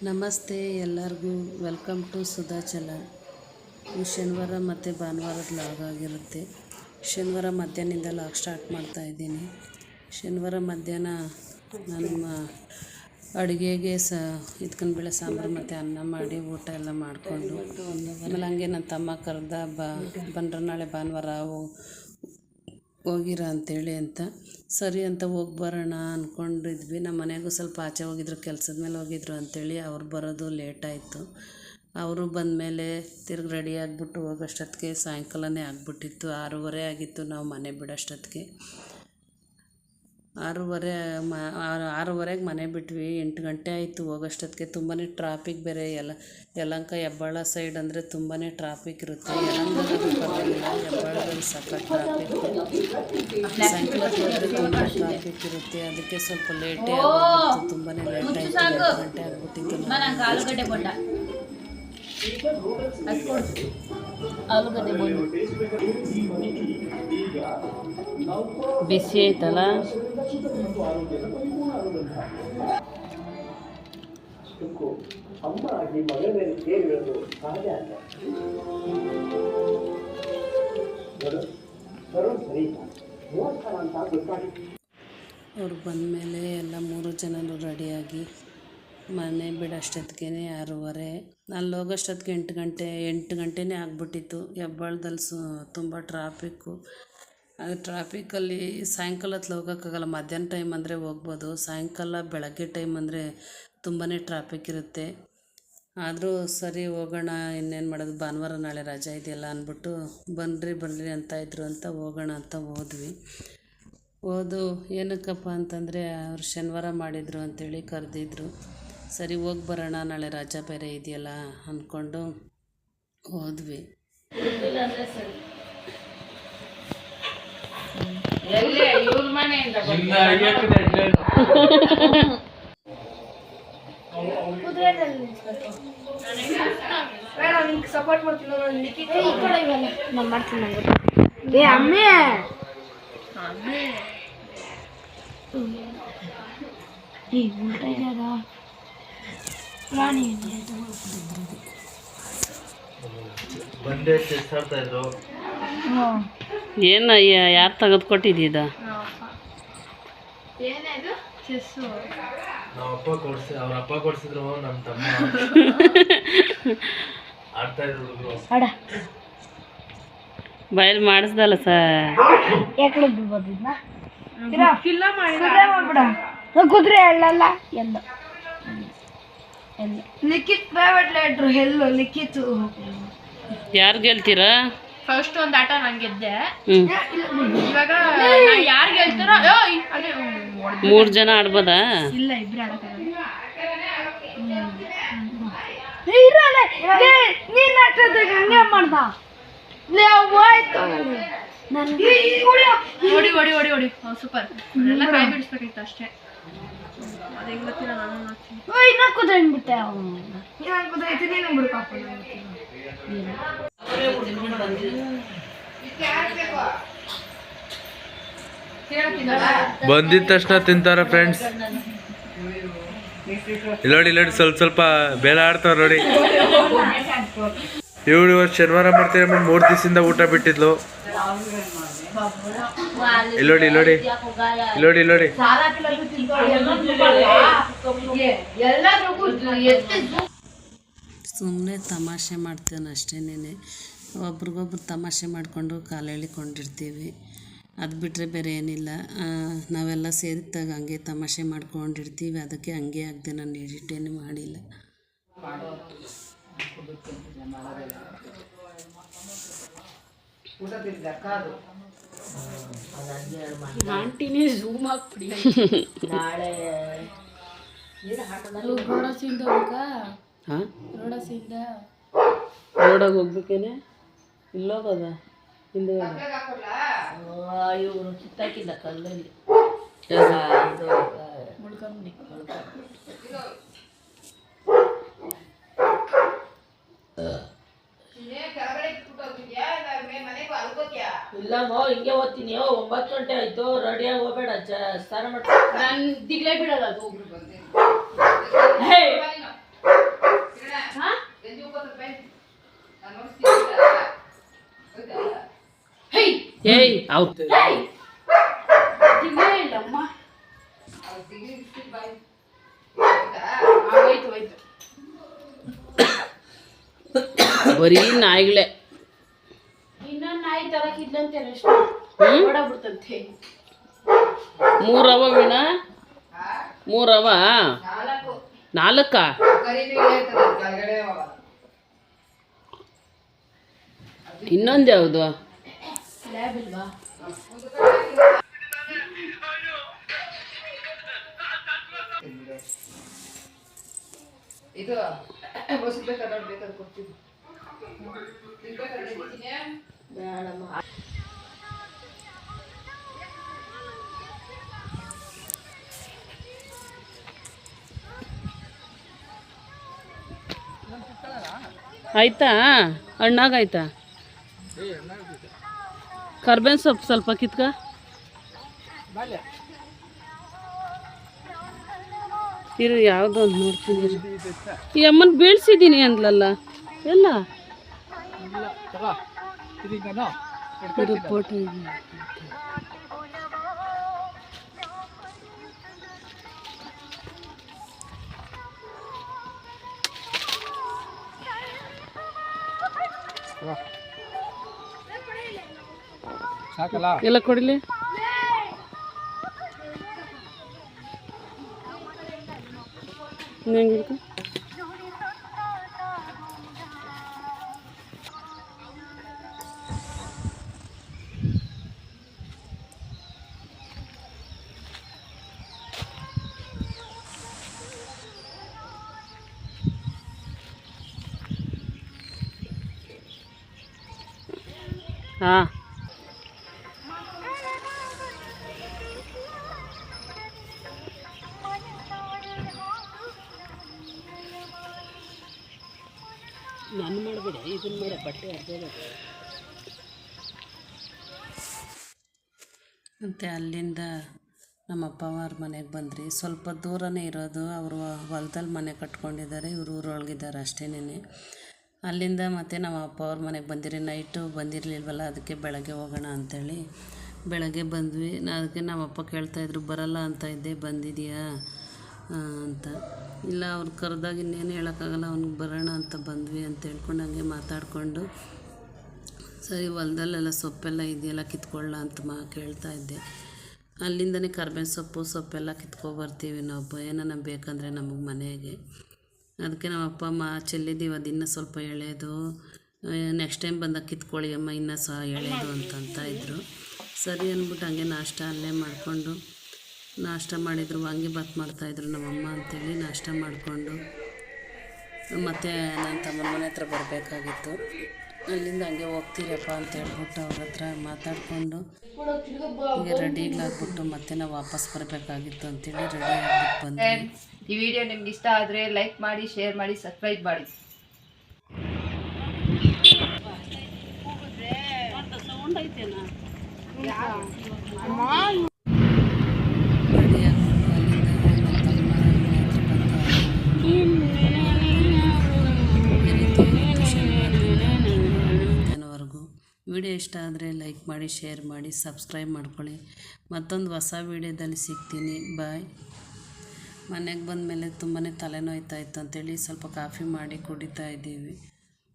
ನಮಸ್ತೆ ಎಲ್ಲರಿಗೂ, welcome to Sudha channel. ಇದು ಶನಿವಾರ ಮತ್ತು ಭಾನುವಾರದ ಲಾಗ್ ಆಗಿರುತ್ತೆ. ಶನಿವಾರ ಮಧ್ಯಾಹ್ನದಿಂದ ಲಾಗ್ ಸ್ಟಾರ್ಟ್ ಮಾಡ್ತಾಯಿದ್ದೀನಿ. ಶನಿವಾರ ಮಧ್ಯಾಹ್ನ ನಮ್ಮ ಅಡುಗೆಗೆ ಬೇಳೆ ಸಾಂಬಾರು ಮತ್ತು ಅನ್ನ ಮಾಡಿ ಊಟ ಎಲ್ಲ ಮಾಡಿಕೊಂಡು ಆಮೇಲೆ ಹಂಗೆ ನನ್ನ ತಮ್ಮ ಕರೆದ ಬಂದ್ರೆ ನಾಳೆ ಭಾನುವಾರ ಹೋಗಿರ ಅಂಥೇಳಿ ಅಂತ ಸರಿ ಅಂತ ಹೋಗಿ ಬರೋಣ ಅಂದ್ಕೊಂಡಿದ್ವಿ. ನಮ್ಮ ಮನೆಗೂ ಸ್ವಲ್ಪ ಆಚೆ ಹೋಗಿದ್ರು, ಕೆಲಸದ ಮೇಲೆ ಹೋಗಿದ್ರು ಅಂಥೇಳಿ ಅವ್ರು ಬರೋದು ಲೇಟ್ ಆಯಿತು. ಅವರು ಬಂದಮೇಲೆ ತಿರ್ಗಿ ರೆಡಿ ಆಗಿಬಿಟ್ಟು ಹೋಗೋಷ್ಟೊತ್ತಿಗೆ ಸಾಯಂಕಾಲನೇ ಆಗಿಬಿಟ್ಟಿತ್ತು. 6:30 ಆಗಿತ್ತು ನಾವು ಮನೆ ಬಿಡೋಷ್ಟೊತ್ತಿಗೆ. 6:30ಗೆ ಮನೆ ಬಿಟ್ವಿ. 8 ಗಂಟೆ ಆಯಿತು ಹೋಗೋಷ್ಟೊತ್ತಿಗೆ. ತುಂಬಾ ಟ್ರಾಫಿಕ್ ಬೇರೆ. ಯಲಹಂಕ ಹೆಬ್ಬಾಳ ಸೈಡ್ ಅಂದರೆ ತುಂಬಾ ಟ್ರಾಫಿಕ್ ಇರುತ್ತೆ. ಯಲಹಂಕದಲ್ಲಿ ಪರವಾಗಿಲ್ಲ, ಹೆಬ್ಬಾಳದಲ್ಲಿ ಸಖತ್ ಟ್ರಾಫಿಕ್. ಸಾಯಂಕಾಲಕ್ಕೆ ಹೋದರೆ ತುಂಬ ಟ್ರಾಫಿಕ್ ಇರುತ್ತೆ. ಅದಕ್ಕೆ ಸ್ವಲ್ಪ ಲೇಟೇ ಆಗಿಬಿಟ್ಟು, ತುಂಬಾ ಲೇಟ್ ಆಯಿತು. 8 ಗಂಟೆ ಆಗಿಬಿಟ್ಟಿತ್ತು. ಆಲೂಗಡ್ಡೆ ಬಿಸಿ ಐತಲ್ಲ. ಅವ್ರು ಬಂದಮೇಲೆ ಎಲ್ಲ 3 ಜನರು ರೆಡಿಯಾಗಿ ಮನೆ ಬಿಡೋಷ್ಟೊತ್ತಿಗೆ 6:30. ಅಲ್ಲಿ ಹೋಗೋಷ್ಟೊತ್ತಿಗೆ 8 ಗಂಟೆನೇ ಆಗಿಬಿಟ್ಟಿತ್ತು. ಹೆಬ್ಬಾಳದಲ್ಲಿ ತುಂಬ ಟ್ರಾಫಿಕ್ಕು. ಅದು ಟ್ರಾಫಿಕಲ್ಲಿ ಸಾಯಂಕಾಲ ಹೊತ್ತು ಹೋಗೋಕ್ಕಾಗಲ್ಲ. ಮಧ್ಯಾಹ್ನ ಟೈಮ್ ಅಂದರೆ ಹೋಗ್ಬೋದು. ಸಾಯಂಕಾಲ ಬೆಳಗ್ಗೆ ಟೈಮ್ ಅಂದರೆ ತುಂಬಾ ಟ್ರಾಫಿಕ್ ಇರುತ್ತೆ. ಆದರೂ ಸರಿ ಹೋಗೋಣ, ಇನ್ನೇನು ಮಾಡೋದು, ಭಾನುವಾರ ನಾಳೆ ರಜೆ ಇದೆಯಲ್ಲ ಅಂದ್ಬಿಟ್ಟು ಬನ್ನಿರಿ ಅಂತಾಯಿದ್ರು ಅಂತ ಹೋಗೋಣ ಅಂತ ಹೋದ್ವಿ. ಏನಕ್ಕಪ್ಪ ಅಂತಂದರೆ ಅವ್ರು ಶನಿವಾರ ಮಾಡಿದರು ಅಂಥೇಳಿ ಕರೆದಿದ್ರು. ಸರಿ ಹೋಗಿ ಬರೋಣ, ನಾಳೆ ರಜಾ ಬೇರೆ ಇದೆಯಲ್ಲ ಅಂದ್ಕೊಂಡು ಹೋದ್ವಿ. ಸಪೋರ್ಟ್ ಏನು ಯಾರು ತೆಗೆದು ಕೊಟ್ಟಿದ್ದೀದ? ಅವ್ರ ಅಪ್ಪ ಕೊಡ್ಸಿದ್ರು, ನಮ್ಮ ತಮ್ಮ ಆಡ್ತಾ ಇದ್ರು. ಬಯಲು ಮಾಡಿಸ್ದಲ್ಲ ಸರ್. ಕುದುರೆ ಹೇಳಲ್ಲ ಎಲ್ಲ ಲಿಖಿತ್ ಪ್ರೈವೇಟ್ ಲೆಟ್ರು ಎಲ್ಲೋ ಲಿಖಿತ್. ಯಾರು ಗೆಲ್ತೀರಾ? ಫಸ್ಟ್ ಒಂದು ಆಟ ನಾನು ಗೆದ್ದೆ. ಇವಾಗ ಯಾರು ಗೆಲ್ತಾರೋ 3 ಜನ ಆಡ್ಬೋದಾ? ಇಲ್ಲ, ಇಬ್ರು ಆಡಕ್ಕಾಗಲ್ಲ. ನೀನ್ ಆಟದಾಗ ಹಂಗೆ ಮಾಡ್ದ ಹೊಡಿ ಹೊಡಿ ಹೊಡಿ ಹೊಡಿ. ಸೂಪರ್. ಎಲ್ಲ ಕಾಯಿ ಬಿಡಿಸ್ಬೇಕಿತ್ತು ಅಷ್ಟೇ. ಅದೇ ಗೊತ್ತಿಲ್ಲ, ನಾನು ಮಾಡ್ತೀನಿ. ಇನ್ನ ಕುದುರೆಬಿಟ್ಟೆ ಕುದುರೈತಿ, ನೀನು ಬಿಡ್ಕಪ್ಪ. ಬಂದಿದ ತಕ್ಷಣ ತಿಂತಾರ ಫ್ರೆಂಡ್ಸ್. ಇಲ್ಲೋಡಿ ಸ್ವಲ್ಪ ಬೇರೆ ಆಡ್ತಾವ ನೋಡಿ. ಇವಳು ಇವತ್ತು ಶನಿವಾರ ಮಾಡ್ತೀವಿ 3 ದಿವಸದಿಂದ ಊಟ ಬಿಟ್ಟಿದ್ಲು. ಇಲ್ಲೋಡಿ ಸುಮ್ಮನೆ ತಮಾಷೆ ಮಾಡ್ತೀವಿ ಅಷ್ಟೇನೆ. ಒಬ್ರಿಗೊಬ್ರು ತಮಾಷೆ ಮಾಡಿಕೊಂಡು ಕಾಲು ಎಳಿಕೊಂಡಿರ್ತೀವಿ. ಅದು ಬಿಟ್ಟರೆ ಬೇರೆ ಏನಿಲ್ಲ. ನಾವೆಲ್ಲ ಸೇರಿದಾಗ ಹಂಗೆ ತಮಾಷೆ ಮಾಡ್ಕೊಂಡಿರ್ತೀವಿ. ಅದಕ್ಕೆ ಹಂಗೆ ಆಗದೆ ನಾನು ಎಡಿಟೇನು ಮಾಡಿಲ್ಲ. ಆಂಟಿನೇ ಝೂಮ್ ಹಾಕ್ಬಿಡಿ. ನಾಳೆ ರೋಡಸಿಂದ ರೋಡಾಗ ಹೋಗ್ಬೇಕೇನೆ? ಇಲ್ಲೋಗೋದ ಹಿಂದೆ ಇವರು ಕಿತ್ತಾಕಿಲ್ಲ ಕಲ್ಲಲ್ಲಿ ಮುಳ್ಕಂಬಿ. ಇಲ್ಲಮ್ಮ ಹಿಂಗೆ ಓದ್ತೀನಿ. 9 ಗಂಟೆ ಆಯ್ತು, ರೆಡಿಯಾಗಿ ಹೋಗ್ಬೇಡ, ಸ್ನಾನ ಮಾಡಿ. ನಾನು ದಿಗ್ಲೇ ಬಿಡಲ್ಲ ಅದು. ಒಬ್ರು ಬಂದೆ ಏಯ್ ಅವ್ರು ಬರೀ ನಾಯಿಗಳೇ. ಇನ್ನೊಂದು ನಾಯಿ ತರಕಿದ್ಲಂತೆ ಓಡಾಗ್ಬಿಡ್ತಂತೆ. 3 ಅವ ವೀಣಾ? 3 ಅವ? 4? ಇನ್ನೊಂದು ಯಾವುದು? ಲ್ಯಾಬ್ ಇಲ್ವಾ? ಇದು ಬೇಕಾದ್ರೆ ಕೊಡ್ತೀವಿ. ಆಯ್ತಾ? ಹಣ್ಣಾಗಾಯ್ತಾ? ಕರ್ಬೇವಿನ ಸೊಪ್ಪು ಸ್ವಲ್ಪ ಕಿತ್ಕ. ಇರು ಯಾವುದೋ ಒಂದು ನೋಡ್ತೀನಿ. ಈ ಅಮ್ಮನ ಬೀಳ್ಸಿದ್ದೀನಿ ಅಂದ್ಲಲ್ಲ ಎಲ್ಲ ಇದು ಫೋಟೋ ಇದೆ. ಎಲ್ಲ ಕೊಡಲಿ. ಹೆಂಗೆ ಹಾಂ ನಾನು ಮಾಡಬೇಡ, ಇದನ್ನು ಮಾಡ, ಬಟ್ಟೆ ಅರ್ಧೋಬೇಕು. ಮತ್ತು ಅಲ್ಲಿಂದ ನಮ್ಮ ಅಪ್ಪ ಅವ್ರ ಮನೆಗೆ ಬಂದ್ರಿ. ಸ್ವಲ್ಪ ದೂರನೇ ಇರೋದು. ಅವರು ಹೊಲದಲ್ಲಿ ಮನೆ ಕಟ್ಕೊಂಡಿದ್ದಾರೆ, ಇವರು ಊರೊಳಗಿದ್ದಾರೆ ಅಷ್ಟೇನೆ. ಅಲ್ಲಿಂದ ಮತ್ತು ನಮ್ಮ ಅಪ್ಪ ಅವ್ರ ಮನೆಗೆ ಬಂದಿರಿ. ನೈಟು ಬಂದಿರಲಿಲ್ವಲ್ಲ, ಅದಕ್ಕೆ ಬೆಳಗ್ಗೆ ಹೋಗೋಣ ಅಂಥೇಳಿ ಬೆಳಗ್ಗೆ ಬಂದ್ವಿ. ಅದಕ್ಕೆ ನಮ್ಮಪ್ಪ ಕೇಳ್ತಾಯಿದ್ರು, ಬರಲ್ಲ ಅಂತ ಇದ್ದೆ, ಬಂದಿದೆಯಾ ಅಂತ. ಇಲ್ಲ ಅವ್ರು ಕರೆದಾಗ ಇನ್ನೇನು ಹೇಳೋಕ್ಕಾಗಲ್ಲ, ಅವ್ನಿಗೆ ಬರೋಣ ಅಂತ ಬಂದ್ವಿ ಅಂತ ಹೇಳ್ಕೊಂಡು ಹಂಗೆ ಮಾತಾಡಿಕೊಂಡು, ಸರಿ ಹೊಲದಲ್ಲೆಲ್ಲ ಸೊಪ್ಪೆಲ್ಲ ಇದೆಯಲ್ಲ ಕಿತ್ಕೊಳ್ಳ ಅಂತ ಕೇಳ್ತಾ ಇದ್ದೆ. ಅಲ್ಲಿಂದನೇ ಕರ್ಬೇವಿನ ಸೊಪ್ಪೆಲ್ಲ ಕಿತ್ಕೊಬರ್ತೀವಿ ನಾವು, ಏನಾನ ಬೇಕಂದರೆ ನಮಗೆ ಮನೆಗೆ. ಅದಕ್ಕೆ ನಮ್ಮಪ್ಪ ಚೆಲ್ಲಿದ್ದೀವಿ, ಅದು ಇನ್ನೂ ಸ್ವಲ್ಪ ಎಳೆದು, ನೆಕ್ಸ್ಟ್ ಟೈಮ್ ಬಂದಾಗ ಕಿತ್ಕೊಳ್ಳಿ ಅಮ್ಮ, ಇನ್ನೂ ಸಹ ಎಳೆದು ಅಂತ ಇದ್ದರು. ಸರಿ ಅಂದ್ಬಿಟ್ಟು ಹಂಗೆ ನಾಷ್ಟ ಅಲ್ಲೇ ಮಾಡಿಕೊಂಡು ನಾಷ್ಟ ಮಾಡಿದರು. ವಾಂಗಿಭಾತ್ ಮಾಡ್ತಾಯಿದ್ರು ನಮ್ಮಮ್ಮ ಅಂತೇಳಿ ನಾಷ್ಟ ಮಾಡಿಕೊಂಡು ಮತ್ತು ನನ್ನ ತಮ್ಮನ ಮನೆ ಹತ್ರ ಬರಬೇಕಾಗಿತ್ತು. ಅಲ್ಲಿಂದ ಹಂಗೆ ಹೋಗ್ತೀರಪ್ಪ ಅಂತ ಹೇಳ್ಬಿಟ್ಟು ಅವ್ರ ಹತ್ರ ಮಾತಾಡಿಕೊಂಡು ಈಗ ರೆಡಿಗಳಾಗ್ಬಿಟ್ಟು ಮತ್ತೆ ನಾವು ವಾಪಸ್ ಬರಬೇಕಾಗಿತ್ತು ಅಂತೇಳಿ ರೆಡಿ ಆಗ್ಬಿಟ್ಟು ಬಂದ್ವಿ. ಈ ವಿಡಿಯೋ ನಿಮ್ಗೆ ಇಷ್ಟ ಆದರೆ ಲೈಕ್ ಮಾಡಿ, ಶೇರ್ ಮಾಡಿ, ಸಬ್ಸ್ಕ್ರೈಬ್ ಮಾಡಿ. ಸೌಂಡ್ ಐತೆನಾ? ವಿಡಿಯೋ ಇಷ್ಟ ಆದರೆ ಲೈಕ್ ಮಾಡಿ, ಶೇರ್ ಮಾಡಿ, ಸಬ್ಸ್ಕ್ರೈಬ್ ಮಾಡ್ಕೊಳ್ಳಿ. ಮತ್ತೊಂದು ಹೊಸ ವಿಡಿಯೋದಲ್ಲಿ ಸಿಗ್ತೀನಿ. ಬಾಯ್. ಮನೆಗೆ ಬಂದಮೇಲೆ ತುಂಬಾ ತಲೆನೋಯ್ತಾಯಿತ್ತು ಅಂತೇಳಿ ಸ್ವಲ್ಪ ಕಾಫಿ ಮಾಡಿ ಕುಡಿತಾ ಇದ್ದೀವಿ.